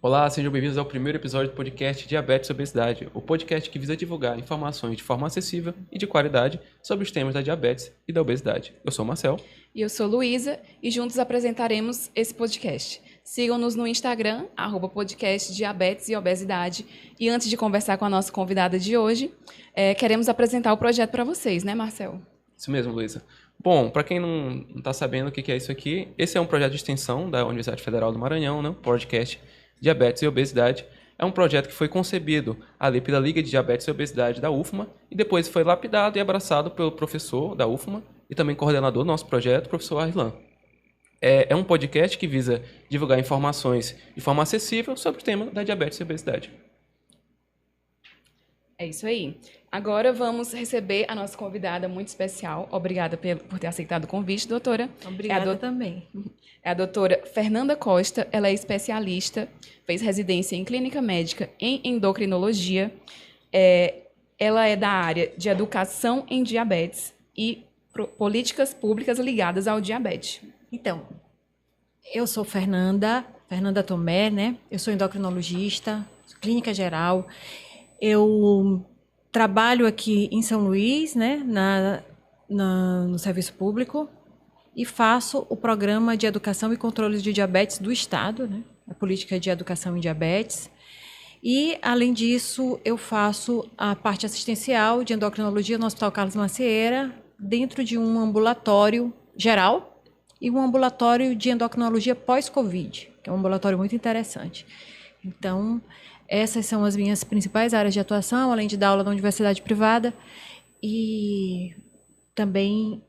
Olá, sejam bem-vindos ao primeiro episódio do podcast Diabetes e Obesidade, o podcast que visa divulgar informações de forma acessível e de qualidade sobre os temas da diabetes e da obesidade. Eu sou o Marcel. E eu sou Luísa, e juntos apresentaremos esse podcast. Sigam-nos no Instagram, @podcast Diabetes e Obesidade. E antes de conversar com a nossa convidada de hoje, queremos apresentar o projeto para vocês, né, Marcel? Isso mesmo, Luísa. Bom, para quem não está sabendo o que é isso aqui, esse é um projeto de extensão da Universidade Federal do Maranhão, né? Podcast Diabetes e Obesidade. É um projeto que foi concebido ali pela Liga de Diabetes e Obesidade da UFMA e depois foi lapidado e abraçado pelo professor da UFMA e também coordenador do nosso projeto, o professor Arlan. É um podcast que visa divulgar informações de forma acessível sobre o tema da diabetes e obesidade. É isso aí. Agora vamos receber a nossa convidada muito especial. Obrigada por ter aceitado o convite, doutora. Obrigada também. É a doutora Fernanda Costa. Ela é especialista, fez residência em clínica médica em endocrinologia. Ela é da área de educação em diabetes e políticas públicas ligadas ao diabetes. Então, eu sou Fernanda Tomé, né? Eu sou endocrinologista, clínica geral. Eu trabalho aqui em São Luís, né? No serviço público e faço o programa de educação e controle de diabetes do Estado, né? A política de educação em diabetes. E, além disso, eu faço a parte assistencial de endocrinologia no Hospital Carlos Macieira, dentro de um ambulatório geral e um ambulatório de endocrinologia pós-Covid, que é um ambulatório muito interessante. Então, essas são as minhas principais áreas de atuação, além de dar aula na universidade privada e também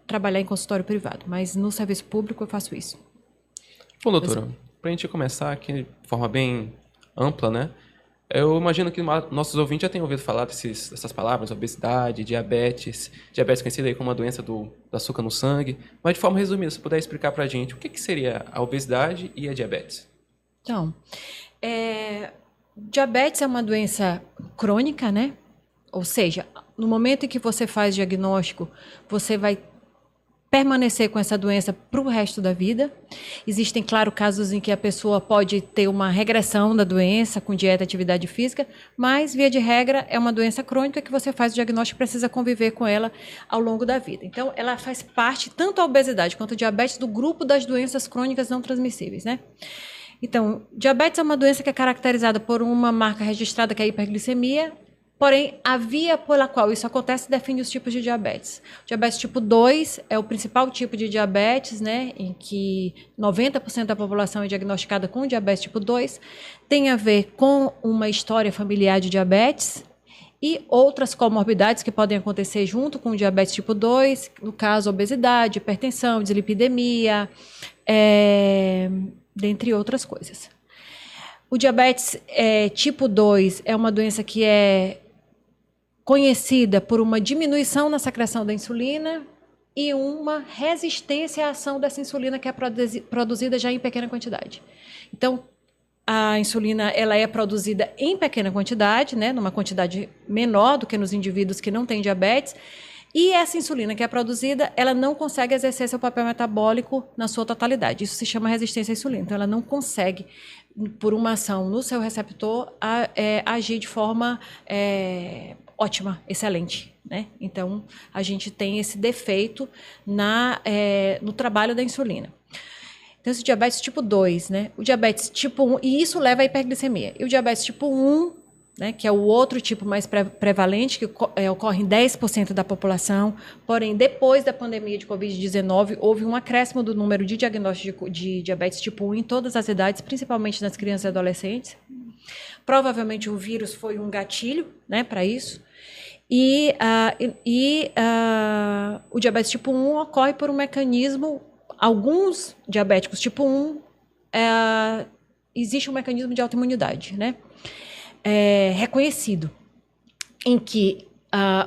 trabalhar em consultório privado. Mas no serviço público eu faço isso. Bom, doutora, para a gente começar aqui de forma bem ampla, né? Eu imagino que nossos ouvintes já tenham ouvido falar dessas palavras, obesidade, diabetes conhecida aí como uma doença do açúcar no sangue, mas de forma resumida, se puder explicar para a gente o que seria a obesidade e a diabetes? Então, diabetes é uma doença crônica, né? Ou seja, no momento em que você faz diagnóstico, você vai permanecer com essa doença para o resto da vida. Existem, claro, casos em que a pessoa pode ter uma regressão da doença com dieta e atividade física, mas, via de regra, é uma doença crônica que você faz o diagnóstico e precisa conviver com ela ao longo da vida. Então, ela faz parte, tanto a obesidade quanto a diabetes, do grupo das doenças crônicas não transmissíveis, né? Então, diabetes é uma doença que é caracterizada por uma marca registrada, que é a hiperglicemia. Porém, a via pela qual isso acontece define os tipos de diabetes. O diabetes tipo 2 é o principal tipo de diabetes, né, em que 90% da população é diagnosticada com diabetes tipo 2. Tem a ver com uma história familiar de diabetes e outras comorbidades que podem acontecer junto com o diabetes tipo 2, no caso, obesidade, hipertensão, dislipidemia, dentre outras coisas. O diabetes tipo 2 é uma doença que é conhecida por uma diminuição na secreção da insulina e uma resistência à ação dessa insulina que é produzida já em pequena quantidade. Então, a insulina ela é produzida em pequena quantidade, né, numa quantidade menor do que nos indivíduos que não têm diabetes, e essa insulina que é produzida, ela não consegue exercer seu papel metabólico na sua totalidade. Isso se chama resistência à insulina. Então, ela não consegue, por uma ação no seu receptor, agir de forma ótima, excelente, né? Então, a gente tem esse defeito no trabalho da insulina. Então, esse diabetes tipo 2, né? O diabetes tipo 1, e isso leva à hiperglicemia. E o diabetes tipo 1, né, que é o outro tipo mais prevalente, que ocorre em 10% da população, porém, depois da pandemia de Covid-19, houve um acréscimo do número de diagnósticos de diabetes tipo 1 em todas as idades, principalmente nas crianças e adolescentes. Provavelmente o vírus foi um gatilho, né, para isso. E o diabetes tipo 1 ocorre por um mecanismo, alguns diabéticos tipo 1, existe um mecanismo de autoimunidade, né? Reconhecido, em que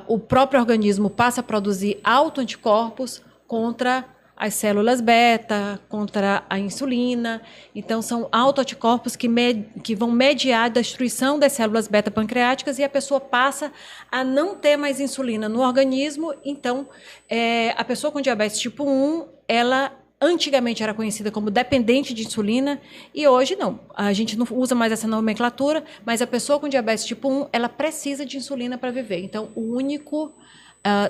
o próprio organismo passa a produzir autoanticorpos contra as células beta, contra a insulina. Então, são autoanticorpos que vão mediar a destruição das células beta pancreáticas e a pessoa passa a não ter mais insulina no organismo. Então, a pessoa com diabetes tipo 1, ela antigamente era conhecida como dependente de insulina, e hoje não. A gente não usa mais essa nomenclatura, mas a pessoa com diabetes tipo 1, ela precisa de insulina para viver. Então, o único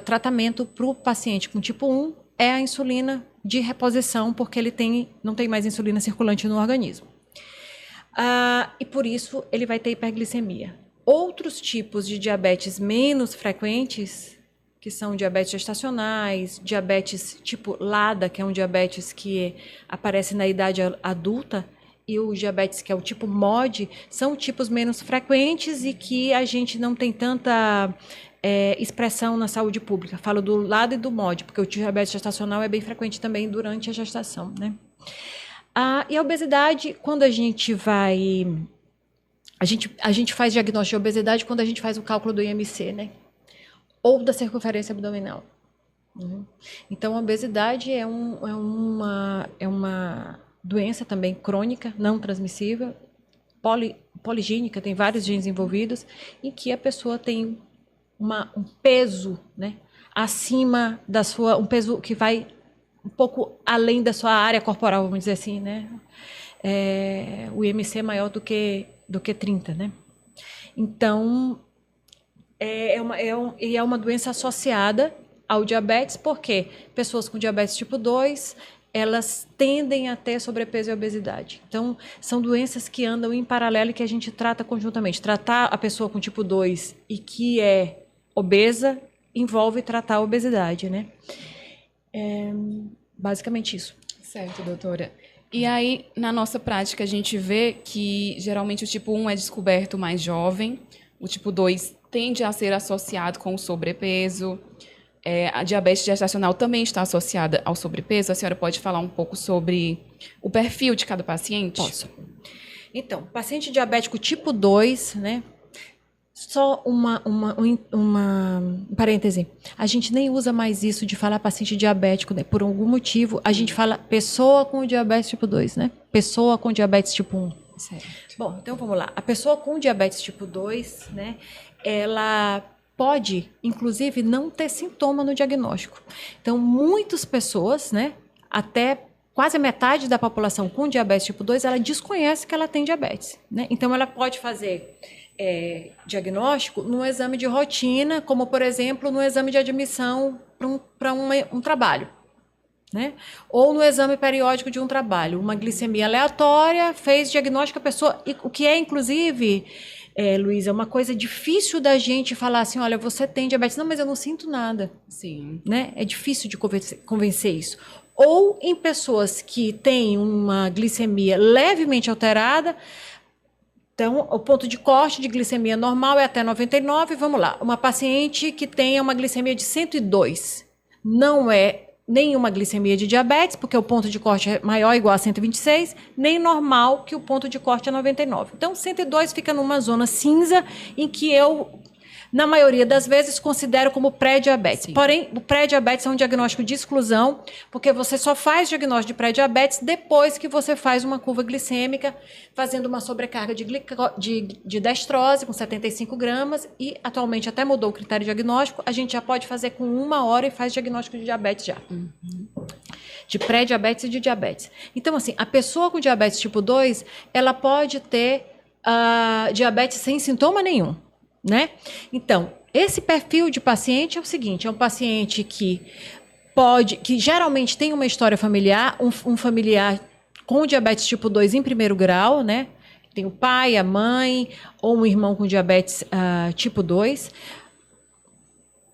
tratamento para o paciente com tipo 1 é a insulina de reposição, porque ele não tem mais insulina circulante no organismo. E por isso ele vai ter hiperglicemia. Outros tipos de diabetes menos frequentes, que são diabetes gestacionais, diabetes tipo LADA, que é um diabetes que aparece na idade adulta, e o diabetes que é o tipo MOD, são tipos menos frequentes e que a gente não tem tanta expressão na saúde pública. Falo do LADA e do MOD, porque o diabetes gestacional é bem frequente também durante a gestação, né? E a obesidade, quando a gente vai... A gente faz diagnóstico de obesidade quando a gente faz o cálculo do IMC, né? Ou da circunferência abdominal. Então, a obesidade é uma doença também crônica, não transmissível, poligênica, tem vários genes envolvidos, em que a pessoa tem um peso, né, acima da sua... Um peso que vai um pouco além da sua área corporal, vamos dizer assim, né? O IMC é maior do que 30, né? Então, é uma doença associada ao diabetes, porque pessoas com diabetes tipo 2, elas tendem a ter sobrepeso e obesidade. Então, são doenças que andam em paralelo e que a gente trata conjuntamente. Tratar a pessoa com tipo 2 e que é obesa envolve tratar a obesidade, né? Basicamente isso. Certo, doutora. E aí, na nossa prática, a gente vê que geralmente o tipo 1 é descoberto mais jovem, o tipo 2 tende a ser associado com o sobrepeso. A diabetes gestacional também está associada ao sobrepeso. A senhora pode falar um pouco sobre o perfil de cada paciente? Posso. Então, paciente diabético tipo 2, né? Só um parêntese. A gente nem usa mais isso de falar paciente diabético, né? Por algum motivo, a gente fala pessoa com diabetes tipo 2, né? Pessoa com diabetes tipo 1. Certo. Bom, então vamos lá. A pessoa com diabetes tipo 2, né? Ela pode, inclusive, não ter sintoma no diagnóstico. Então, muitas pessoas, né? Até quase a metade da população com diabetes tipo 2, ela desconhece que ela tem diabetes, né? Então, ela pode fazer diagnóstico no exame de rotina, como, por exemplo, no exame de admissão para um trabalho, né? Ou no exame periódico de um trabalho. Uma glicemia aleatória, fez diagnóstico a pessoa, o que é, inclusive, Luísa, é uma coisa difícil da gente falar assim, olha, você tem diabetes. Não, mas eu não sinto nada. Sim. Né? É difícil de convencer isso. Ou em pessoas que têm uma glicemia levemente alterada. Então, o ponto de corte de glicemia normal é até 99. Vamos lá. Uma paciente que tenha uma glicemia de 102 não é nenhuma glicemia de diabetes, porque o ponto de corte é maior ou igual a 126, nem normal, que o ponto de corte é 99. Então, 102 fica numa zona cinza em que eu, na maioria das vezes, considero como pré-diabetes. Sim. Porém, o pré-diabetes é um diagnóstico de exclusão, porque você só faz diagnóstico de pré-diabetes depois que você faz uma curva glicêmica, fazendo uma sobrecarga de destrose com 75 gramas, e atualmente até mudou o critério diagnóstico, a gente já pode fazer com 1 hora e faz diagnóstico de diabetes já. De pré-diabetes e de diabetes. Então, assim, a pessoa com diabetes tipo 2, ela pode ter diabetes sem sintoma nenhum. Né? Então, esse perfil de paciente é o seguinte, é um paciente que geralmente tem uma história familiar, um familiar com diabetes tipo 2 em primeiro grau, né? Tem o pai, a mãe, ou um irmão com diabetes tipo 2.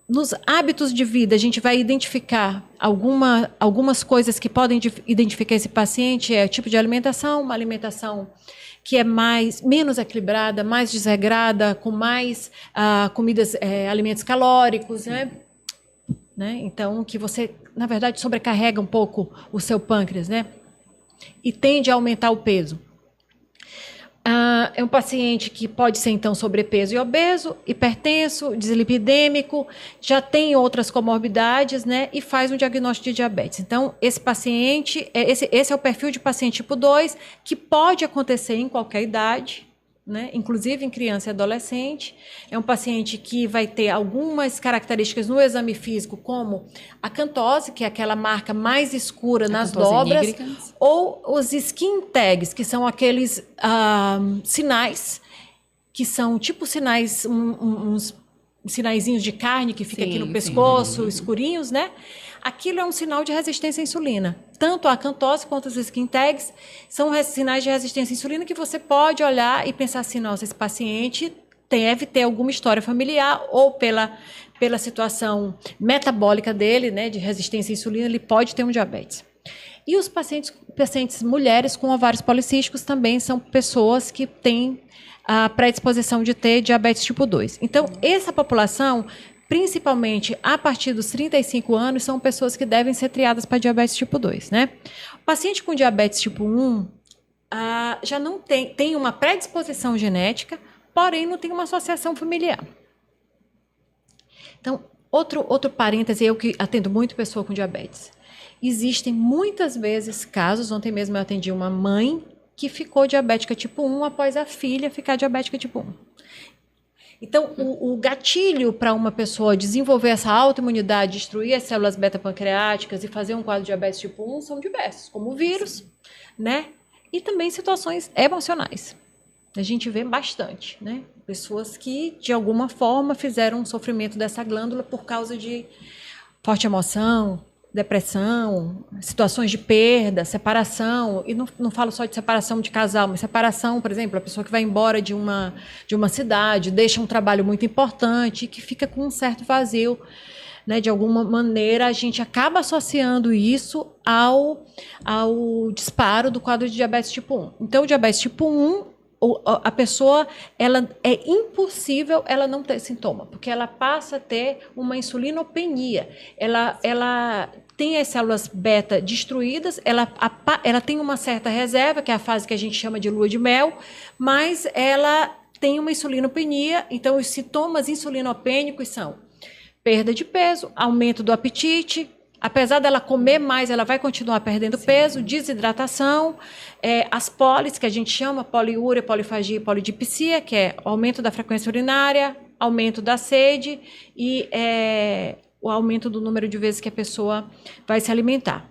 Nos hábitos de vida, a gente vai identificar algumas coisas que podem identificar esse paciente, tipo de alimentação, uma alimentação que é menos equilibrada, mais desregrada, com mais alimentos calóricos, né? Então, que você, na verdade, sobrecarrega um pouco o seu pâncreas, né? E tende a aumentar o peso. É um paciente que pode ser, então, sobrepeso e obeso, hipertenso, dislipidêmico, já tem outras comorbidades, né? E faz um diagnóstico de diabetes. Então, esse paciente, esse é o perfil de paciente tipo 2, que pode acontecer em qualquer idade, né? Inclusive em criança e adolescente. É um paciente que vai ter algumas características no exame físico, como a acantose, que é aquela marca mais escura nas Acantose dobras, nigricans. ou os skin tags, que são aqueles sinais, que são tipo sinais, uns sinaizinhos de carne que fica aqui no Sim, pescoço, escurinhos, né? Aquilo é um sinal de resistência à insulina. Tanto a acantose quanto os skin tags são sinais de resistência à insulina que você pode olhar e pensar assim, nossa, esse paciente deve ter alguma história familiar ou pela situação metabólica dele, né, de resistência à insulina, ele pode ter um diabetes. E os pacientes mulheres com ovários policísticos também são pessoas que têm a predisposição de ter diabetes tipo 2. Então, essa população, principalmente a partir dos 35 anos, são pessoas que devem ser triadas para diabetes tipo 2, né? O paciente com diabetes tipo 1 já não tem uma predisposição genética, porém não tem uma associação familiar. Então, outro parêntese, eu que atendo muito pessoa com diabetes. Existem muitas vezes casos, ontem mesmo eu atendi uma mãe que ficou diabética tipo 1 após a filha ficar diabética tipo 1. Então, o gatilho para uma pessoa desenvolver essa autoimunidade, destruir as células beta-pancreáticas e fazer um quadro de diabetes tipo 1 são diversos, como o vírus, né? E também situações emocionais. A gente vê bastante, né? Pessoas que, de alguma forma, fizeram um sofrimento dessa glândula por causa de forte emoção, depressão, situações de perda, separação, e não falo só de separação de casal, mas separação, por exemplo, a pessoa que vai embora de uma cidade, deixa um trabalho muito importante, que fica com um certo vazio, né? De alguma maneira, a gente acaba associando isso ao disparo do quadro de diabetes tipo 1. Então, o diabetes tipo 1, a pessoa, ela é impossível ela não ter sintoma, porque ela passa a ter uma insulinopenia. Ela tem as células beta destruídas, ela tem uma certa reserva, que é a fase que a gente chama de lua de mel, mas ela tem uma insulinopenia. Então, os sintomas insulinopênicos são perda de peso, aumento do apetite. Apesar dela comer mais, ela vai continuar perdendo peso, desidratação, as polis, que a gente chama poliúria, polifagia e polidipsia, que é o aumento da frequência urinária, aumento da sede e o aumento do número de vezes que a pessoa vai se alimentar.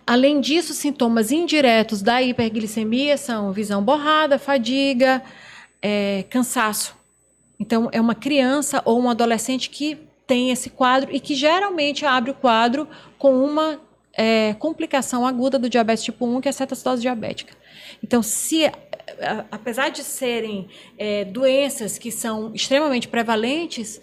Além disso, sintomas indiretos da hiperglicemia são visão borrada, fadiga, cansaço. Então, é uma criança ou um adolescente que tem esse quadro e que geralmente abre o quadro com uma complicação aguda do diabetes tipo 1, que é a cetoacidose diabética. Então, apesar de serem doenças que são extremamente prevalentes,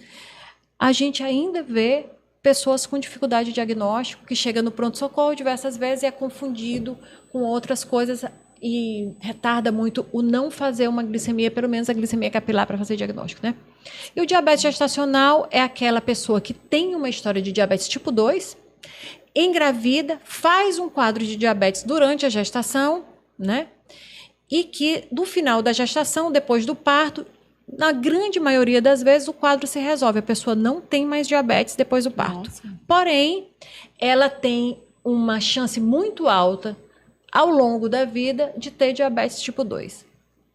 a gente ainda vê pessoas com dificuldade de diagnóstico, que chega no pronto-socorro diversas vezes e é confundido com outras coisas e retarda muito o não fazer uma glicemia, pelo menos a glicemia capilar, para fazer diagnóstico, né? E o diabetes gestacional é aquela pessoa que tem uma história de diabetes tipo 2, engravida, faz um quadro de diabetes durante a gestação, né? E que no final da gestação, depois do parto, na grande maioria das vezes o quadro se resolve, a pessoa não tem mais diabetes depois do parto. Nossa. Porém, ela tem uma chance muito alta ao longo da vida de ter diabetes tipo 2,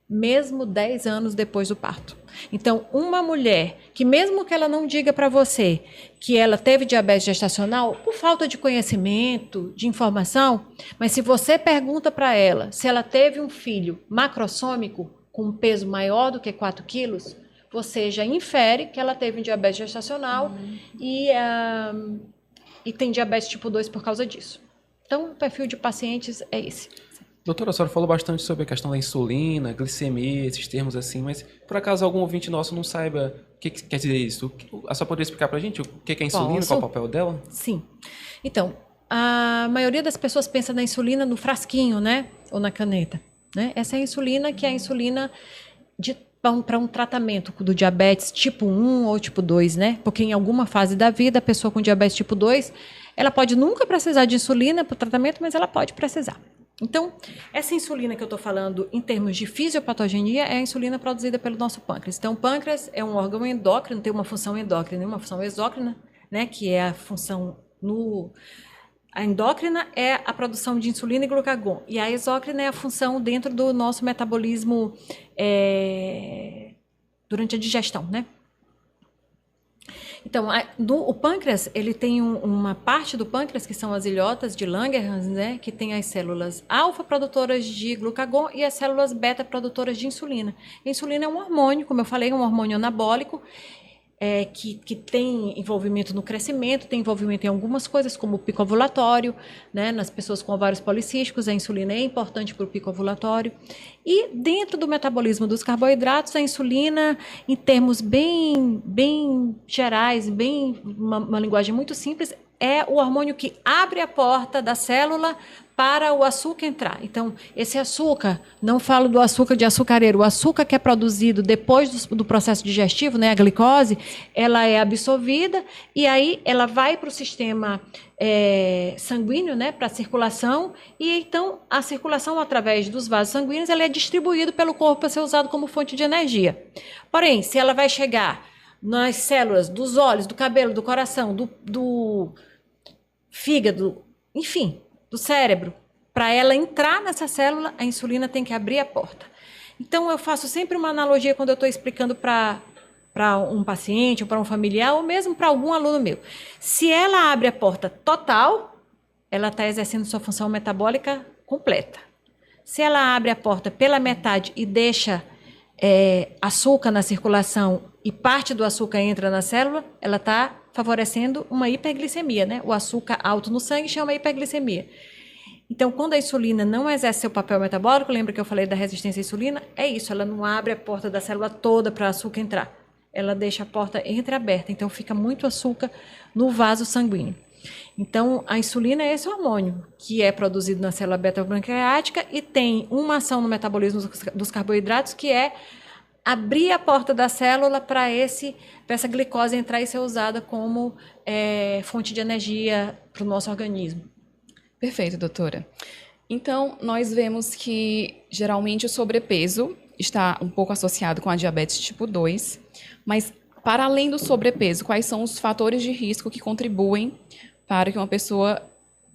mesmo 10 anos depois do parto. Então, uma mulher que, mesmo que ela não diga para você que ela teve diabetes gestacional, por falta de conhecimento, de informação, mas se você pergunta para ela se ela teve um filho macrossômico com um peso maior do que 4 quilos, você já infere que ela teve um diabetes gestacional e tem diabetes tipo 2 por causa disso. Então, o perfil de pacientes é esse. Doutora, a senhora falou bastante sobre a questão da insulina, glicemia, esses termos assim, mas por acaso algum ouvinte nosso não saiba o que quer dizer isso? A senhora poderia explicar pra gente o que é a insulina, qual é o papel dela? Sim. Então, a maioria das pessoas pensa na insulina no frasquinho, né? Ou na caneta, né? Essa é a insulina, que é a insulina para um tratamento do diabetes tipo 1 ou tipo 2, né? Porque em alguma fase da vida, a pessoa com diabetes tipo 2, ela pode nunca precisar de insulina para o tratamento, mas ela pode precisar. Então, essa insulina que eu estou falando em termos de fisiopatogenia é a insulina produzida pelo nosso pâncreas. Então, o pâncreas é um órgão endócrino, tem uma função endócrina e uma função exócrina, né? Que é a função A endócrina é a produção de insulina e glucagon. E a exócrina é a função dentro do nosso metabolismo durante a digestão, né? Então, o pâncreas, ele tem uma parte do pâncreas, que são as ilhotas de Langerhans, né, que tem as células alfa produtoras de glucagon e as células beta produtoras de insulina. A insulina é um hormônio, como eu falei, é um hormônio anabólico, que tem envolvimento no crescimento, tem envolvimento em algumas coisas, como o pico ovulatório, né? Nas pessoas com ovários policísticos, a insulina é importante para o pico ovulatório. E dentro do metabolismo dos carboidratos, a insulina, em termos bem gerais, uma linguagem muito simples, é o hormônio que abre a porta da célula para o açúcar entrar. Então, esse açúcar, não falo do açúcar de açucareiro, o açúcar que é produzido depois do processo digestivo, né, a glicose, ela é absorvida e aí ela vai para o sistema sanguíneo, né, para a circulação, e então a circulação através dos vasos sanguíneos ela é distribuída pelo corpo para ser usado como fonte de energia. Porém, se ela vai chegar nas células dos olhos, do cabelo, do coração, do fígado, enfim, do cérebro, para ela entrar nessa célula, a insulina tem que abrir a porta. Então, eu faço sempre uma analogia quando eu estou explicando para um paciente, ou para um familiar, ou mesmo para algum aluno meu. Se ela abre a porta total, ela está exercendo sua função metabólica completa. Se ela abre a porta pela metade e deixa açúcar na circulação e parte do açúcar entra na célula, ela está favorecendo uma hiperglicemia, né? O açúcar alto no sangue chama hiperglicemia. Então, quando a insulina não exerce seu papel metabólico, lembra que eu falei da resistência à insulina? É isso, ela não abre a porta da célula toda para o açúcar entrar. Ela deixa a porta entreaberta, então fica muito açúcar no vaso sanguíneo. Então, a insulina é esse hormônio que é produzido na célula beta-pancreática e tem uma ação no metabolismo dos carboidratos, que é abrir a porta da célula para essa glicose entrar e ser usada como fonte de energia para o nosso organismo. Perfeito, doutora. Então, nós vemos que geralmente o sobrepeso está um pouco associado com a diabetes tipo 2, mas para além do sobrepeso, quais são os fatores de risco que contribuem para que uma pessoa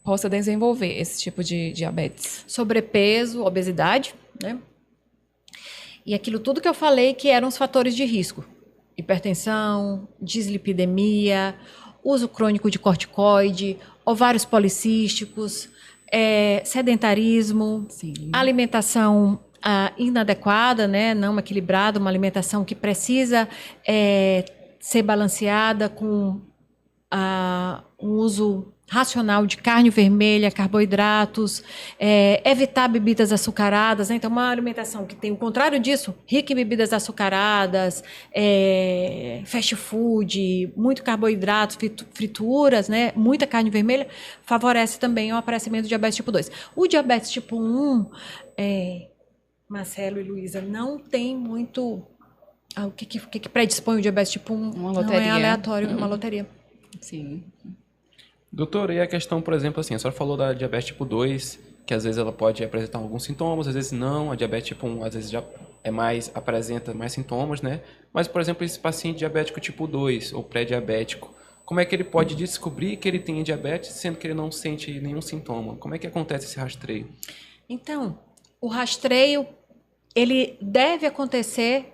possa desenvolver esse tipo de diabetes? Sobrepeso, obesidade, né? E aquilo tudo que eu falei que eram os fatores de risco. Hipertensão, dislipidemia, uso crônico de corticoide, ovários policísticos, sedentarismo, Sim. alimentação inadequada, né? Não equilibrada, uma alimentação que precisa ser balanceada com um uso racional de carne vermelha, carboidratos, evitar bebidas açucaradas, né? Então, uma alimentação que tem o contrário disso, rica em bebidas açucaradas, fast food, muito carboidratos, frituras, né? Muita carne vermelha, favorece também o aparecimento do diabetes tipo 2. O diabetes tipo 1, Marcelo e Luísa, não tem muito... O que predispõe o diabetes tipo 1? Uma loteria. Não é aleatório, é uma loteria. Sim. Doutora, e a questão, por exemplo, assim, a senhora falou da diabetes tipo 2, que às vezes ela pode apresentar alguns sintomas, às vezes não, a diabetes tipo 1 às vezes já apresenta mais sintomas, né? Mas, por exemplo, esse paciente diabético tipo 2 ou pré-diabético, como é que ele pode descobrir que ele tem diabetes, sendo que ele não sente nenhum sintoma? Como é que acontece esse rastreio? Então, o rastreio, ele deve acontecer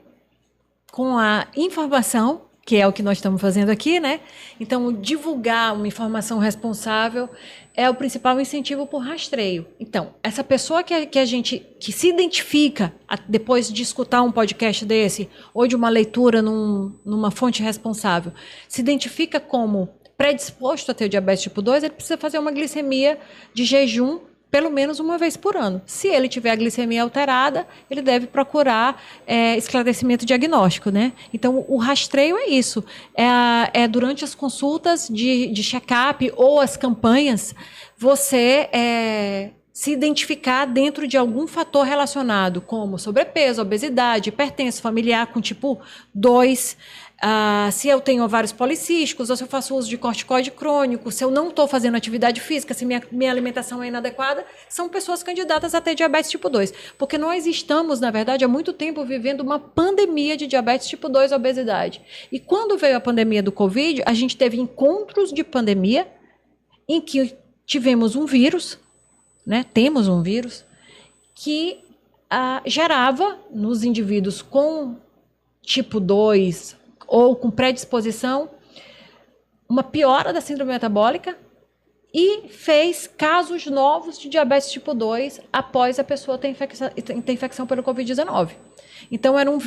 com a informação, que é o que nós estamos fazendo aqui, né? Então, divulgar uma informação responsável é o principal incentivo para o rastreio. Então, essa pessoa que se identifica depois de escutar um podcast desse ou de uma leitura numa fonte responsável, se identifica como predisposto a ter diabetes tipo 2, ele precisa fazer uma glicemia de jejum pelo menos uma vez por ano. Se ele tiver a glicemia alterada, ele deve procurar esclarecimento diagnóstico, né? Então, o rastreio é isso. Durante as consultas de check-up ou as campanhas, você se identificar dentro de algum fator relacionado, como sobrepeso, obesidade, hipertensão familiar com tipo 2, se eu tenho ovários policísticos, ou se eu faço uso de corticoide crônico, se eu não estou fazendo atividade física, se minha alimentação é inadequada, são pessoas candidatas a ter diabetes tipo 2. Porque nós estamos, na verdade, há muito tempo vivendo uma pandemia de diabetes tipo 2 e obesidade. E quando veio a pandemia do Covid, a gente teve encontros de pandemia em que tivemos um vírus, né? Temos um vírus que gerava nos indivíduos com tipo 2 ou com predisposição uma piora da síndrome metabólica e fez casos novos de diabetes tipo 2 após a pessoa ter infecção pelo Covid-19. Então, é um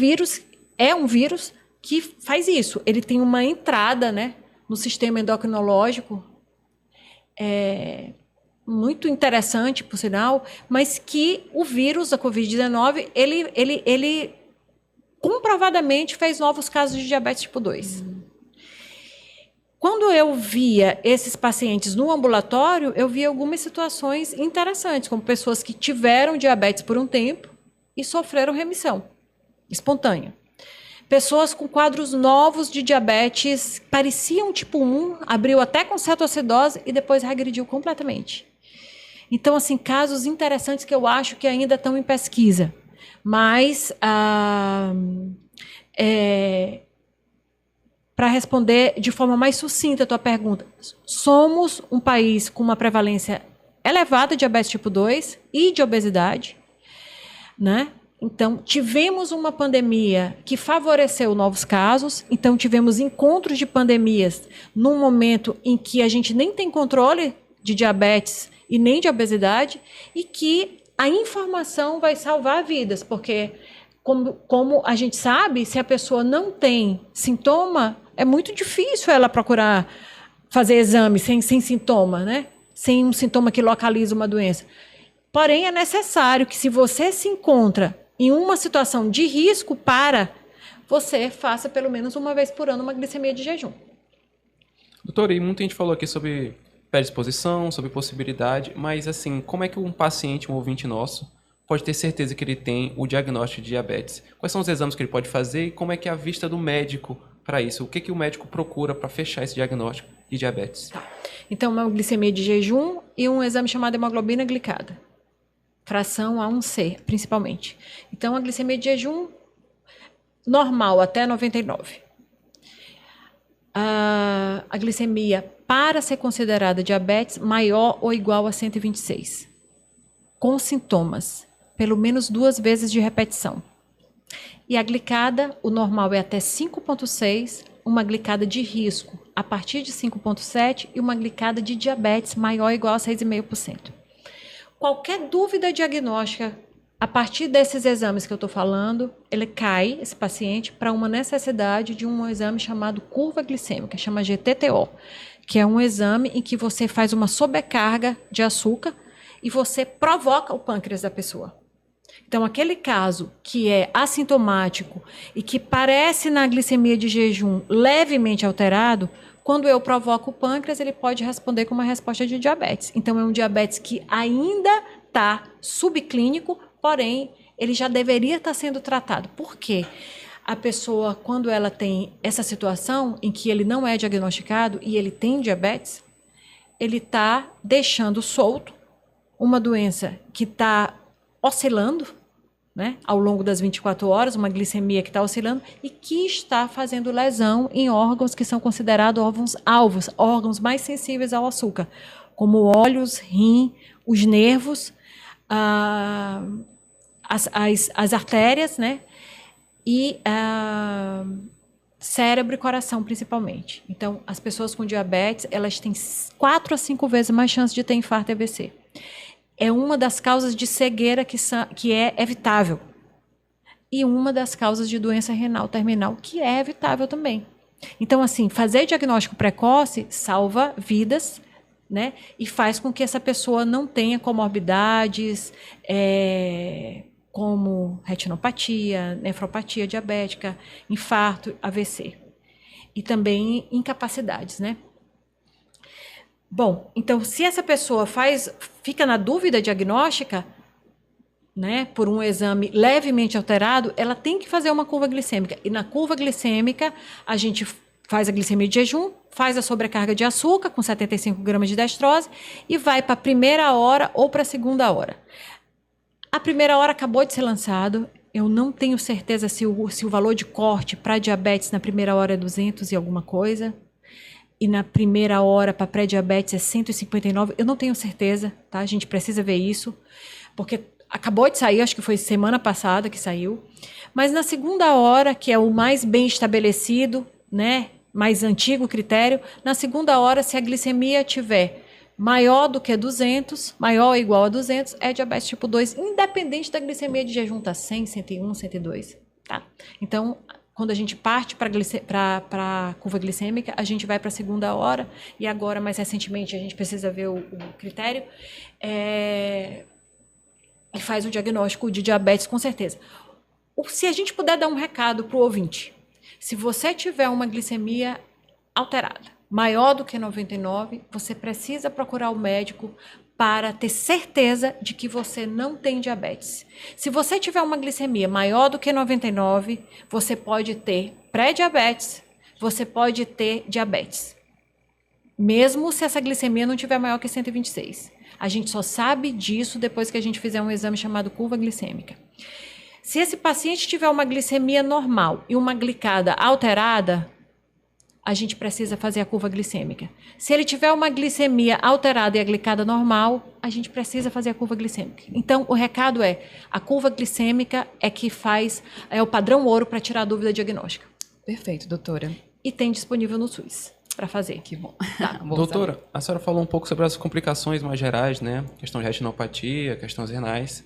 vírus que faz isso. Ele tem uma entrada, né, no sistema endocrinológico muito interessante, por sinal, mas que o vírus da Covid-19, ele comprovadamente fez novos casos de diabetes tipo 2. Quando eu via esses pacientes no ambulatório, eu via algumas situações interessantes, como pessoas que tiveram diabetes por um tempo e sofreram remissão espontânea. Pessoas com quadros novos de diabetes, pareciam tipo 1, abriu até com cetoacidose e depois regrediu completamente. Então, assim, casos interessantes que eu acho que ainda estão em pesquisa. Mas, para responder de forma mais sucinta a tua pergunta, somos um país com uma prevalência elevada de diabetes tipo 2 e de obesidade, né? Então, tivemos uma pandemia que favoreceu novos casos, então tivemos encontros de pandemias num momento em que a gente nem tem controle de diabetes e nem de obesidade, e que a informação vai salvar vidas, porque, como a gente sabe, se a pessoa não tem sintoma, é muito difícil ela procurar fazer exame sem sintoma, né? Sem um sintoma que localiza uma doença. Porém, é necessário que, se você se encontra em uma situação de risco, você faça pelo menos uma vez por ano uma glicemia de jejum. Doutora, e muita gente falou aqui sobre predisposição, sobre possibilidade, mas assim, como é que um paciente, um ouvinte nosso, pode ter certeza que ele tem o diagnóstico de diabetes? Quais são os exames que ele pode fazer e como é que é a vista do médico para isso? O que o médico procura para fechar esse diagnóstico de diabetes? Tá. Então, uma glicemia de jejum e um exame chamado hemoglobina glicada. Fração A1C, principalmente. Então, a glicemia de jejum normal, até 99. A glicemia, para ser considerada diabetes, maior ou igual a 126. Com sintomas, pelo menos 2 vezes de repetição. E a glicada, o normal é até 5,6, uma glicada de risco a partir de 5,7 e uma glicada de diabetes maior ou igual a 6,5%. Qualquer dúvida diagnóstica, a partir desses exames que eu estou falando, esse paciente, para uma necessidade de um exame chamado curva glicêmica, chama GTTO, que é um exame em que você faz uma sobrecarga de açúcar e você provoca o pâncreas da pessoa. Então, aquele caso que é assintomático e que parece na glicemia de jejum levemente alterado, quando eu provoco o pâncreas, ele pode responder com uma resposta de diabetes. Então, é um diabetes que ainda está subclínico, porém, ele já deveria estar sendo tratado. Por quê? A pessoa, quando ela tem essa situação em que ele não é diagnosticado e ele tem diabetes, ele está deixando solto uma doença que está oscilando, né, ao longo das 24 horas, uma glicemia que está oscilando e que está fazendo lesão em órgãos que são considerados órgãos-alvos, órgãos mais sensíveis ao açúcar, como olhos, rim, os nervos, as artérias, né, e cérebro e coração, principalmente. Então, as pessoas com diabetes, elas têm 4 a 5 vezes mais chance de ter infarto e AVC. É uma das causas de cegueira que é evitável. E uma das causas de doença renal terminal que é evitável também. Então, assim, fazer diagnóstico precoce salva vidas, né? E faz com que essa pessoa não tenha comorbidades, como retinopatia, nefropatia diabética, infarto, AVC. E também incapacidades, né? Bom, então, se essa pessoa fica na dúvida diagnóstica, né, por um exame levemente alterado, ela tem que fazer uma curva glicêmica. E na curva glicêmica, a gente faz a glicemia de jejum, faz a sobrecarga de açúcar com 75 gramas de dextrose e vai para a primeira hora ou para a segunda hora. A primeira hora acabou de ser lançado. Eu não tenho certeza se o valor de corte para diabetes na primeira hora é 200 e alguma coisa. e na primeira hora para pré-diabetes é 159. Eu não tenho certeza, tá? A gente precisa ver isso, porque acabou de sair, acho que foi semana passada que saiu. Mas na segunda hora, que é o mais bem estabelecido, né, mais antigo critério, na segunda hora, se a glicemia tiver maior do que 200, maior ou igual a 200, é diabetes tipo 2, independente da glicemia de jejum, tá 100, 101, 102, tá? Então, quando a gente parte para a curva glicêmica, a gente vai para a segunda hora, e agora, mais recentemente, a gente precisa ver o critério, e faz o diagnóstico de diabetes, com certeza. Se a gente puder dar um recado para o ouvinte, se você tiver uma glicemia alterada, maior do que 99, você precisa procurar o médico para ter certeza de que você não tem diabetes. Se você tiver uma glicemia maior do que 99, você pode ter pré-diabetes, você pode ter diabetes. Mesmo se essa glicemia não tiver maior que 126. A gente só sabe disso depois que a gente fizer um exame chamado curva glicêmica. Se esse paciente tiver uma glicemia normal e uma glicada alterada, a gente precisa fazer a curva glicêmica. Se ele tiver uma glicemia alterada e a glicada normal, a gente precisa fazer a curva glicêmica. Então, o recado é, a curva glicêmica é o padrão ouro para tirar a dúvida diagnóstica. Perfeito, doutora. E tem disponível no SUS para fazer. Que bom. Tá. Doutora, a senhora falou um pouco sobre as complicações mais gerais, né? Questão de retinopatia, questões renais.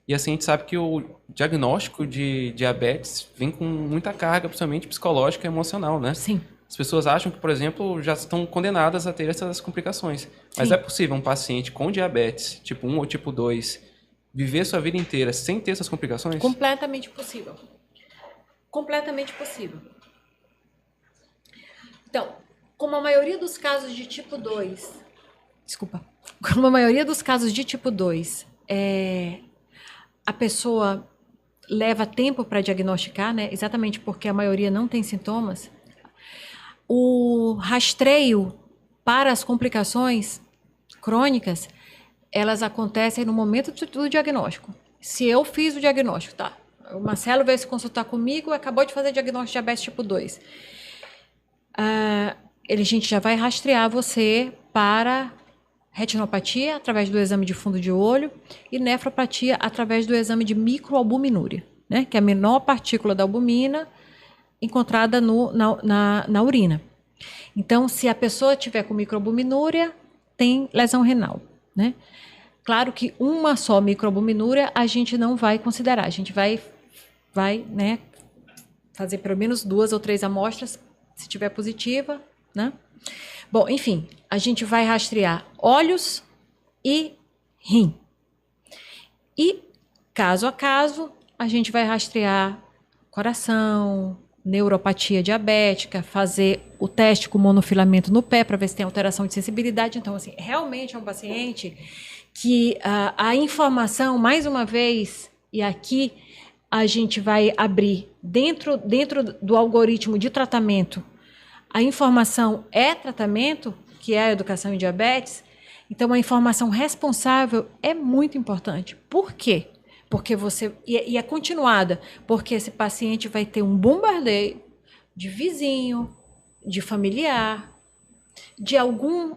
E assim, a gente sabe que o diagnóstico de diabetes vem com muita carga, principalmente psicológica e emocional, né? Sim. As pessoas acham que, por exemplo, já estão condenadas a ter essas complicações. Mas é possível um paciente com diabetes, tipo 1 ou tipo 2, viver sua vida inteira sem ter essas complicações? Completamente possível. Completamente possível. Então, como a maioria dos casos de tipo 2... Desculpa. Como a maioria dos casos de tipo 2, a pessoa leva tempo para diagnosticar, né? Exatamente porque a maioria não tem sintomas. O rastreio para as complicações crônicas, elas acontecem no momento do diagnóstico. Se eu fiz o diagnóstico, tá? O Marcelo veio se consultar comigo, acabou de fazer diagnóstico de diabetes tipo 2. A gente já vai rastrear você para retinopatia através do exame de fundo de olho e nefropatia através do exame de microalbuminúria, né? Que é a menor partícula da albumina encontrada na urina. Então, se a pessoa tiver com microalbuminúria, tem lesão renal, né? Claro que uma só microalbuminúria a gente não vai considerar. A gente vai, né, fazer pelo menos 2 ou 3 amostras, se tiver positiva, né? Bom, enfim, a gente vai rastrear olhos e rim. E, caso a caso, a gente vai rastrear coração, neuropatia diabética, fazer o teste com monofilamento no pé para ver se tem alteração de sensibilidade. Então, assim, realmente é um paciente que a informação, mais uma vez, e aqui a gente vai abrir dentro do algoritmo de tratamento, a informação é tratamento, que é a educação em diabetes. Então, a informação responsável é muito importante. Por quê? Porque e é continuada, porque esse paciente vai ter um bombardeio de vizinho, de familiar, de algum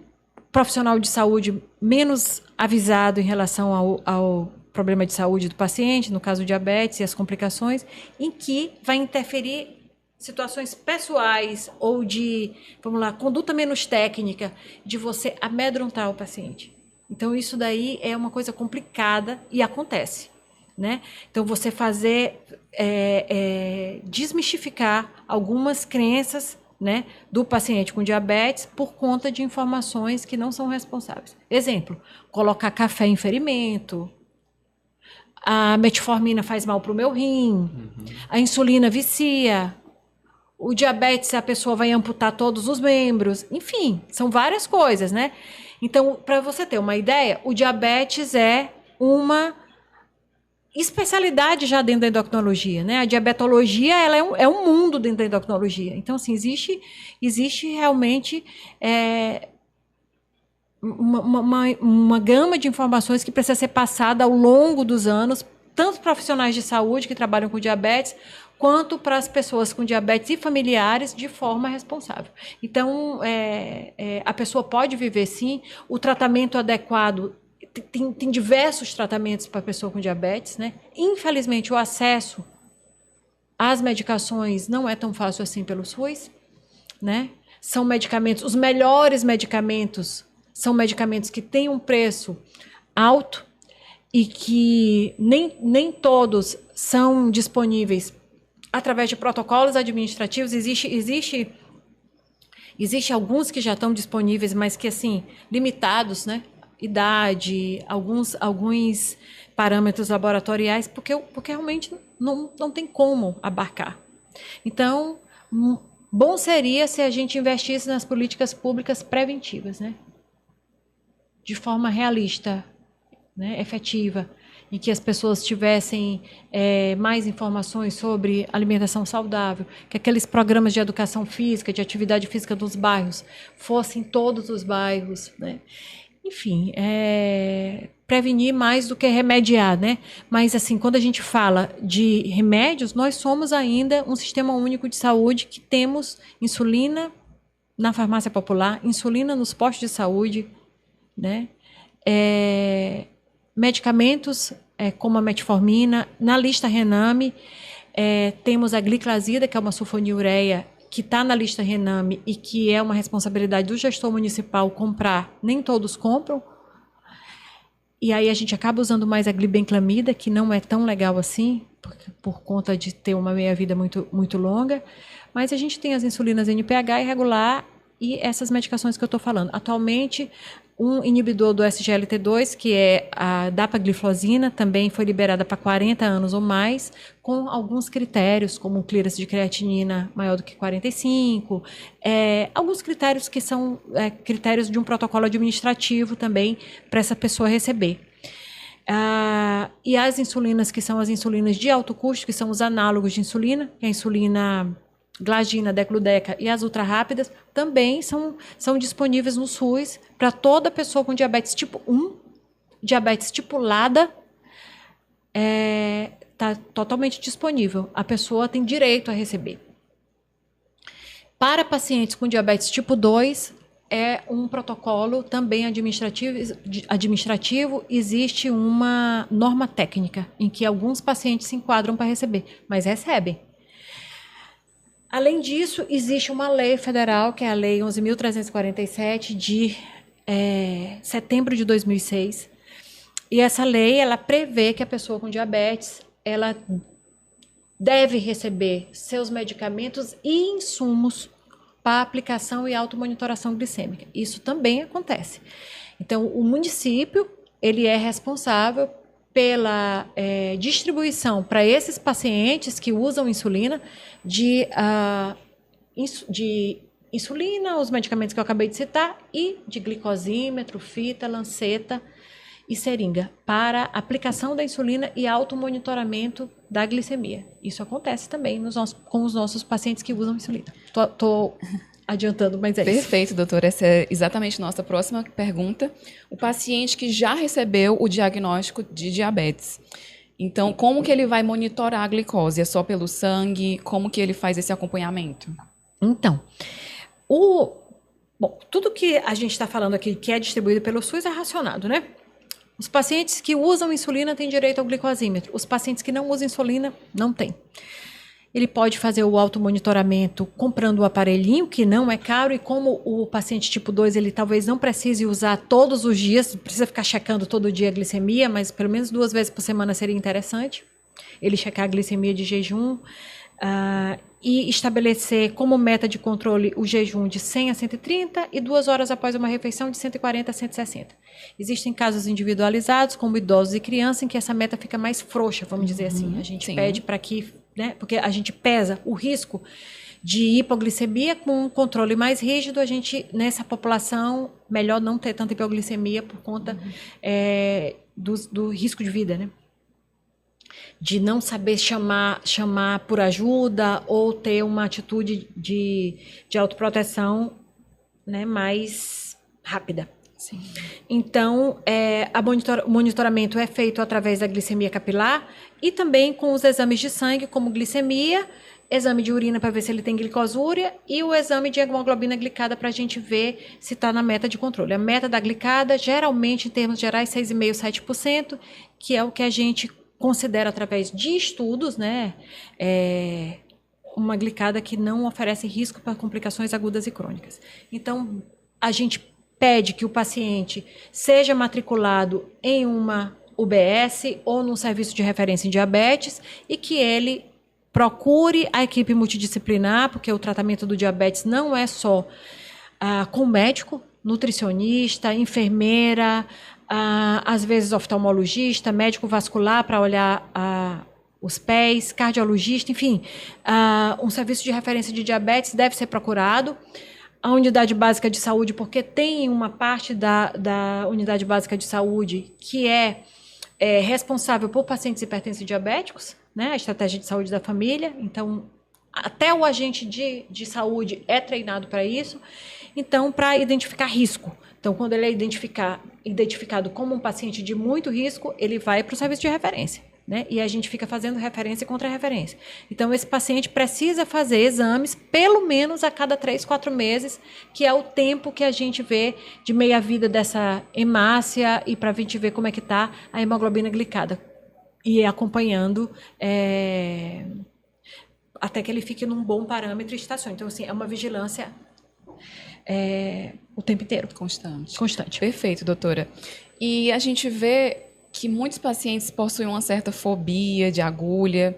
profissional de saúde menos avisado em relação ao problema de saúde do paciente, no caso diabetes e as complicações, em que vai interferir situações pessoais ou de, vamos lá, conduta menos técnica, de você amedrontar o paciente. Então, isso daí é uma coisa complicada e acontece, né? Então, você fazer, desmistificar algumas crenças, né, do paciente com diabetes por conta de informações que não são responsáveis. Exemplo, colocar café em ferimento, a metformina faz mal para o meu rim, a insulina vicia, o diabetes a pessoa vai amputar todos os membros, enfim, são várias coisas, né? Então, para você ter uma ideia, o diabetes é uma especialidade já dentro da endocrinologia, né? A diabetologia, ela é um mundo dentro da endocrinologia. Então, assim, existe realmente uma gama de informações que precisa ser passada ao longo dos anos, tanto profissionais de saúde que trabalham com diabetes, quanto para as pessoas com diabetes e familiares de forma responsável. Então, a pessoa pode viver, sim, o tratamento adequado. Tem diversos tratamentos para a pessoa com diabetes, né? Infelizmente, o acesso às medicações não é tão fácil assim pelo SUS, né? São medicamentos, os melhores medicamentos são medicamentos que têm um preço alto e que nem todos são disponíveis através de protocolos administrativos. Existe alguns que já estão disponíveis, mas que, assim, limitados, né? Idade, alguns parâmetros laboratoriais, porque realmente não tem como abarcar. Então, bom seria se a gente investisse nas políticas públicas preventivas, né? De forma realista, né? Efetiva, em que as pessoas tivessem mais informações sobre alimentação saudável, que aqueles programas de educação física, de atividade física dos bairros, fossem todos os bairros, né? Enfim, prevenir mais do que remediar, né? Mas, assim, quando a gente fala de remédios, nós somos ainda um sistema único de saúde que temos insulina na farmácia popular, insulina nos postos de saúde, né? Medicamentos como a metformina, na lista Rename, temos a gliclazida, que é uma sulfonilureia, que está na lista Rename e que é uma responsabilidade do gestor municipal comprar, nem todos compram, e aí a gente acaba usando mais a glibenclamida, que não é tão legal assim, por conta de ter uma meia-vida muito, muito longa, mas a gente tem as insulinas NPH irregular e essas medicações que eu estou falando. Atualmente, um inibidor do SGLT2, que é a dapagliflozina, também foi liberada para 40 anos ou mais, com alguns critérios, como clearance de creatinina maior do que 45, alguns critérios que são critérios de um protocolo administrativo também para essa pessoa receber. E as insulinas, que são as insulinas de alto custo, que são os análogos de insulina, que é a insulina Glargina, Degludec e as ultra rápidas, também são disponíveis no SUS para toda pessoa com diabetes tipo 1, diabetes tipo LADA, está totalmente disponível. A pessoa tem direito a receber. Para pacientes com diabetes tipo 2, é um protocolo também administrativo, existe uma norma técnica em que alguns pacientes se enquadram para receber, mas recebem. Além disso, existe uma lei federal, que é a Lei 11.347, de setembro de 2006. E essa lei, ela prevê que a pessoa com diabetes, ela deve receber seus medicamentos e insumos para aplicação e automonitoração glicêmica. Isso também acontece. Então, o município, ele é responsável pela distribuição para esses pacientes que usam insulina de insulina, os medicamentos que eu acabei de citar, e de glicosímetro, fita, lanceta e seringa, para aplicação da insulina e automonitoramento da glicemia. Isso acontece também com os nossos pacientes que usam insulina. Estou adiantando, mas é isso. Perfeito, doutora. Essa é exatamente nossa próxima pergunta. O paciente que já recebeu o diagnóstico de diabetes. Então, como que ele vai monitorar a glicose? É só pelo sangue? Como que ele faz esse acompanhamento? Então, tudo que a gente está falando aqui que é distribuído pelo SUS é racionado, né? Os pacientes que usam insulina têm direito ao glicosímetro. Os pacientes que não usam insulina, não têm. Ele pode fazer o automonitoramento comprando o aparelhinho, que não é caro, e como o paciente tipo 2, ele talvez não precise usar todos os dias, não precisa ficar checando todo dia a glicemia, mas pelo menos 2 vezes por semana seria interessante ele checar a glicemia de jejum, e estabelecer como meta de controle o jejum de 100 a 130 e 2 horas após uma refeição de 140 a 160. Existem casos individualizados, como idosos e crianças, em que essa meta fica mais frouxa, vamos dizer assim. A gente pede para que, né, porque a gente pesa o risco de hipoglicemia com um controle mais rígido. A gente, nessa população, melhor não ter tanta hipoglicemia por conta do risco de vida, né? De não saber chamar por ajuda ou ter uma atitude de autoproteção, né, mais rápida. Sim. Então, o monitoramento é feito através da glicemia capilar e também com os exames de sangue, como glicemia, exame de urina para ver se ele tem glicosúria e o exame de hemoglobina glicada para a gente ver se está na meta de controle. A meta da glicada, geralmente, em termos gerais, 6,5%, 7%, que é o que a gente considera através de estudos, né? Uma glicada que não oferece risco para complicações agudas e crônicas. Então, a gente pede que o paciente seja matriculado em uma UBS ou num serviço de referência em diabetes e que ele procure a equipe multidisciplinar, porque o tratamento do diabetes não é só com médico, nutricionista, enfermeira, às vezes oftalmologista, médico vascular para olhar os pés, cardiologista, enfim, um serviço de referência de diabetes deve ser procurado. A unidade básica de saúde, porque tem uma parte da unidade básica de saúde que é responsável por pacientes hipertensos e diabéticos, né? A estratégia de saúde da família. Então, até o agente de saúde é treinado para isso. Então, para identificar risco. Então, quando ele é identificado como um paciente de muito risco, ele vai para o serviço de referência. Né? E a gente fica fazendo referência e contra-referência. Então, esse paciente precisa fazer exames pelo menos a cada 3, 4 meses, que é o tempo que a gente vê de meia-vida dessa hemácia e para a gente ver como é que está a hemoglobina glicada. E acompanhando até que ele fique num bom parâmetro e estacione. Então, assim, é uma vigilância o tempo inteiro. Constante. Perfeito, doutora. E a gente vê que muitos pacientes possuem uma certa fobia de agulha.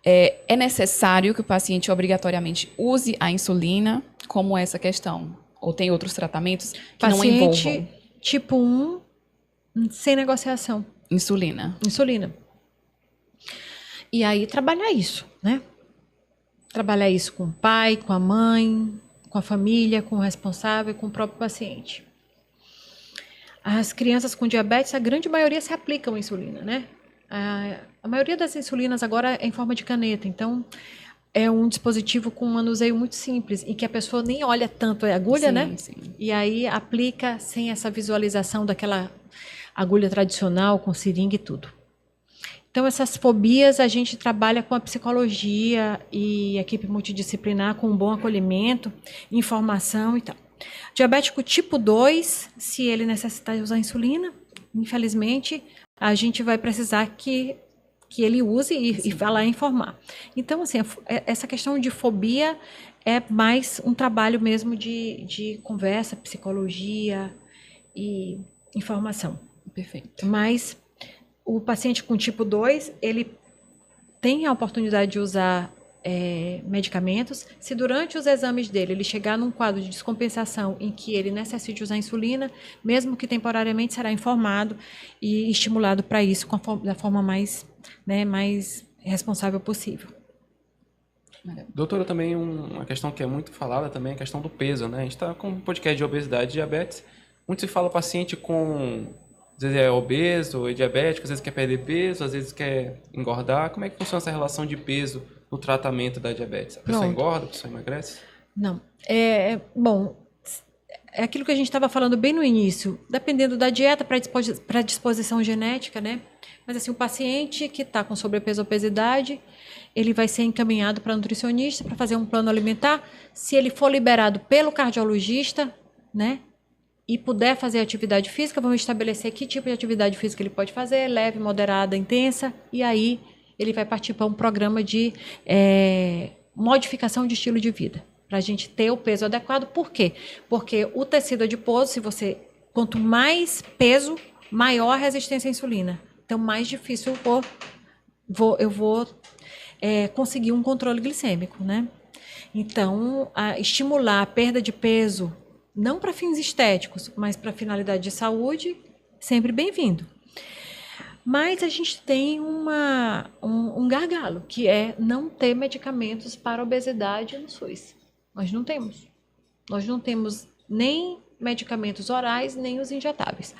É necessário que o paciente obrigatoriamente use a insulina? Como essa questão? Ou tem outros tratamentos que não envolvam? Paciente tipo 1, sem negociação. Insulina. E aí trabalhar isso, né? Trabalhar isso com o pai, com a mãe, com a família, com o responsável, com o próprio paciente. As crianças com diabetes, a grande maioria se aplicam insulina, né? A maioria das insulinas agora é em forma de caneta, então é um dispositivo com um manuseio muito simples e que a pessoa nem olha tanto a agulha, né? Sim. E aí aplica sem essa visualização daquela agulha tradicional com seringa e tudo. Então, essas fobias a gente trabalha com a psicologia e equipe multidisciplinar com um bom acolhimento, informação e tal. Diabético tipo 2, se ele necessitar usar insulina, infelizmente, a gente vai precisar que ele use e vá lá informar. Então, assim, essa questão de fobia é mais um trabalho mesmo de conversa, psicologia e informação. Perfeito. Mas o paciente com tipo 2, ele tem a oportunidade de usar medicamentos. Se durante os exames dele ele chegar num quadro de descompensação em que ele necessite usar insulina, mesmo que temporariamente, será informado e estimulado para isso da forma mais responsável possível. Doutora, também uma questão que é muito falada também é a questão do peso, né? A gente está com um podcast de obesidade e diabetes. Muito se fala paciente com, às vezes é obeso e diabético, às vezes quer perder peso, às vezes quer engordar. Como é que funciona essa relação de peso no tratamento da diabetes? A pessoa engorda, a pessoa emagrece? Não. Bom, é aquilo que a gente estava falando bem no início. Dependendo da dieta, para disposição genética, né? Mas assim, o paciente que está com sobrepeso ou obesidade, ele vai ser encaminhado para nutricionista para fazer um plano alimentar. Se ele for liberado pelo cardiologista, né? E puder fazer atividade física, vamos estabelecer que tipo de atividade física ele pode fazer, leve, moderada, intensa, e aí ele vai partir para um programa de modificação de estilo de vida, para a gente ter o peso adequado. Por quê? Porque o tecido adiposo, quanto mais peso, maior a resistência à insulina. Então, mais difícil eu vou conseguir um controle glicêmico, né? Então, estimular a perda de peso, não para fins estéticos, mas para finalidade de saúde, sempre bem-vindo. Mas a gente tem um gargalo, que é não ter medicamentos para obesidade no SUS. Nós não temos. Nós não temos nem medicamentos orais, nem os injetáveis.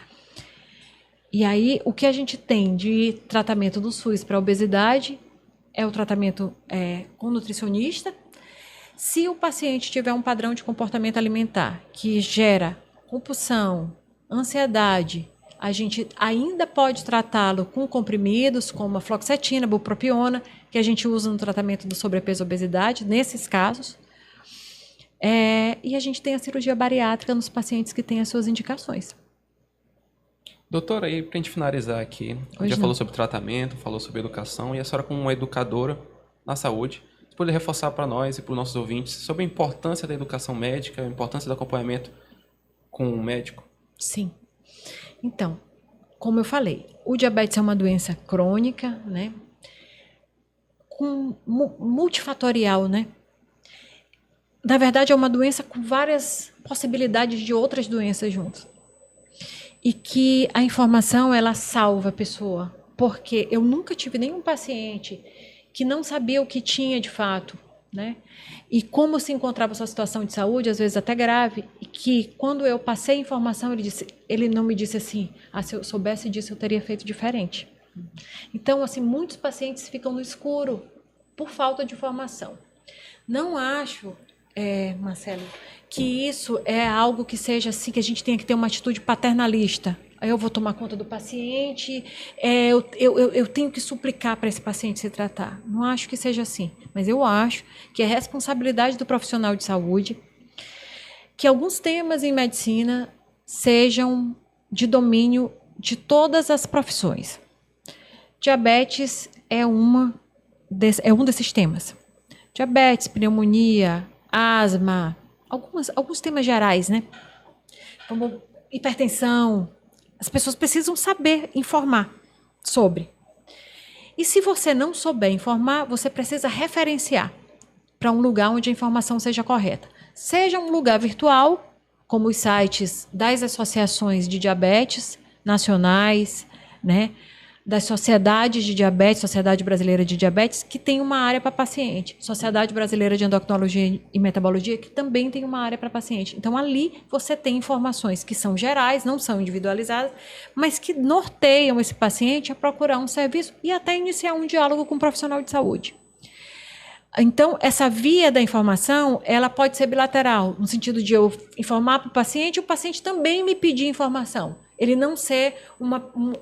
E aí, o que a gente tem de tratamento do SUS para obesidade é o tratamento com nutricionista. Se o paciente tiver um padrão de comportamento alimentar que gera compulsão, Ansiedade, a gente ainda pode tratá-lo com comprimidos, como a fluoxetina, bupropiona, que a gente usa no tratamento do sobrepeso e obesidade, nesses casos. E a gente tem a cirurgia bariátrica nos pacientes que têm as suas indicações. Doutora, aí pra gente finalizar aqui, a gente já falou sobre tratamento, falou sobre educação, e a senhora como uma educadora na saúde, você pode reforçar para nós e para os nossos ouvintes sobre a importância da educação médica, a importância do acompanhamento com o médico? Sim. Então, como eu falei, o diabetes é uma doença crônica, né? Multifatorial, né? Na verdade, é uma doença com várias possibilidades de outras doenças juntas. E que a informação, ela salva a pessoa. Porque eu nunca tive nenhum paciente que não sabia o que tinha de fato, né? E como se encontrava sua situação de saúde, às vezes até grave, e que quando eu passei a informação, ele não me disse assim, se eu soubesse disso, eu teria feito diferente. Então, assim, muitos pacientes ficam no escuro por falta de informação. Não acho, Marcelo, que isso é algo que seja assim, que a gente tenha que ter uma atitude paternalista. Aí eu vou tomar conta do paciente, eu tenho que suplicar para esse paciente se tratar. Não acho que seja assim, mas eu acho que é responsabilidade do profissional de saúde que alguns temas em medicina sejam de domínio de todas as profissões. Diabetes é um desses temas. Diabetes, pneumonia, asma, alguns temas gerais, né? Como hipertensão. As pessoas precisam saber informar sobre. E se você não souber informar, você precisa referenciar para um lugar onde a informação seja correta. Seja um lugar virtual, como os sites das associações de diabetes nacionais, né? Das sociedades de diabetes, Sociedade Brasileira de Diabetes, que tem uma área para paciente. Sociedade Brasileira de Endocrinologia e Metabologia, que também tem uma área para paciente. Então, ali você tem informações que são gerais, não são individualizadas, mas que norteiam esse paciente a procurar um serviço e até iniciar um diálogo com um profissional de saúde. Então, essa via da informação, ela pode ser bilateral, no sentido de eu informar para o paciente e o paciente também me pedir informação. Ele não ser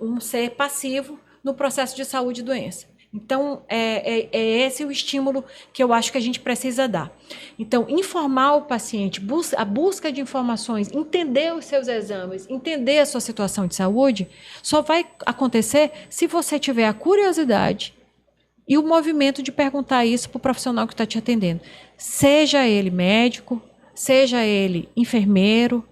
um ser passivo no processo de saúde e doença. Então, é esse o estímulo que eu acho que a gente precisa dar. Então, informar o paciente, a busca de informações, entender os seus exames, entender a sua situação de saúde, só vai acontecer se você tiver a curiosidade e o movimento de perguntar isso para o profissional que está te atendendo. Seja ele médico, seja ele enfermeiro,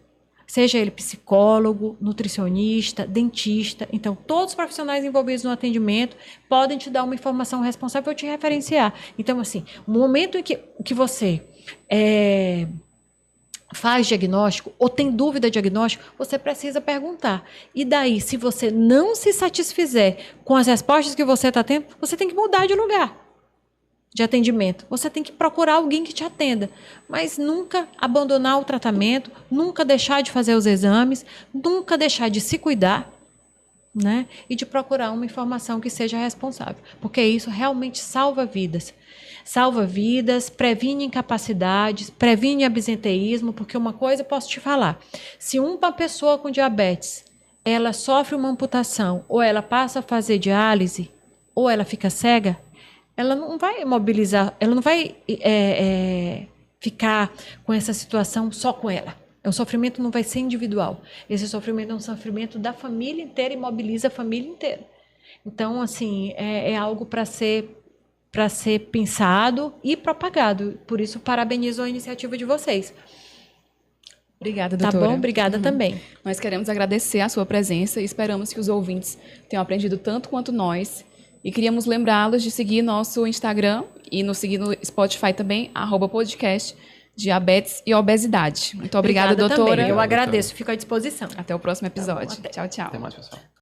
seja ele psicólogo, nutricionista, dentista. Então, todos os profissionais envolvidos no atendimento podem te dar uma informação responsável ou te referenciar. Então, assim, no momento em que você faz diagnóstico ou tem dúvida de diagnóstico, você precisa perguntar. E daí, se você não se satisfizer com as respostas que você está tendo, você tem que mudar de lugar de atendimento. Você tem que procurar alguém que te atenda, mas nunca abandonar o tratamento, nunca deixar de fazer os exames, nunca deixar de se cuidar, né? E de procurar uma informação que seja responsável, porque isso realmente salva vidas. Salva vidas, previne incapacidades, previne absenteísmo, porque uma coisa eu posso te falar, se uma pessoa com diabetes, ela sofre uma amputação, ou ela passa a fazer diálise, ou ela fica cega, ela não vai mobilizar, ela não vai ficar com essa situação só com ela. O sofrimento não vai ser individual. Esse sofrimento é um sofrimento da família inteira e mobiliza a família inteira. Então, assim, é algo para ser pensado e propagado. Por isso, parabenizo a iniciativa de vocês. Obrigada, doutora. Tá bom? Obrigada também. Nós queremos agradecer a sua presença e esperamos que os ouvintes tenham aprendido tanto quanto nós. E queríamos lembrá-los de seguir nosso Instagram e nos seguir no Spotify também, @podcast Diabetes e Obesidade. Muito obrigada, doutora. Também. Eu agradeço, fico à disposição. Até o próximo episódio. Tá bom, tchau, tchau. Até mais, pessoal.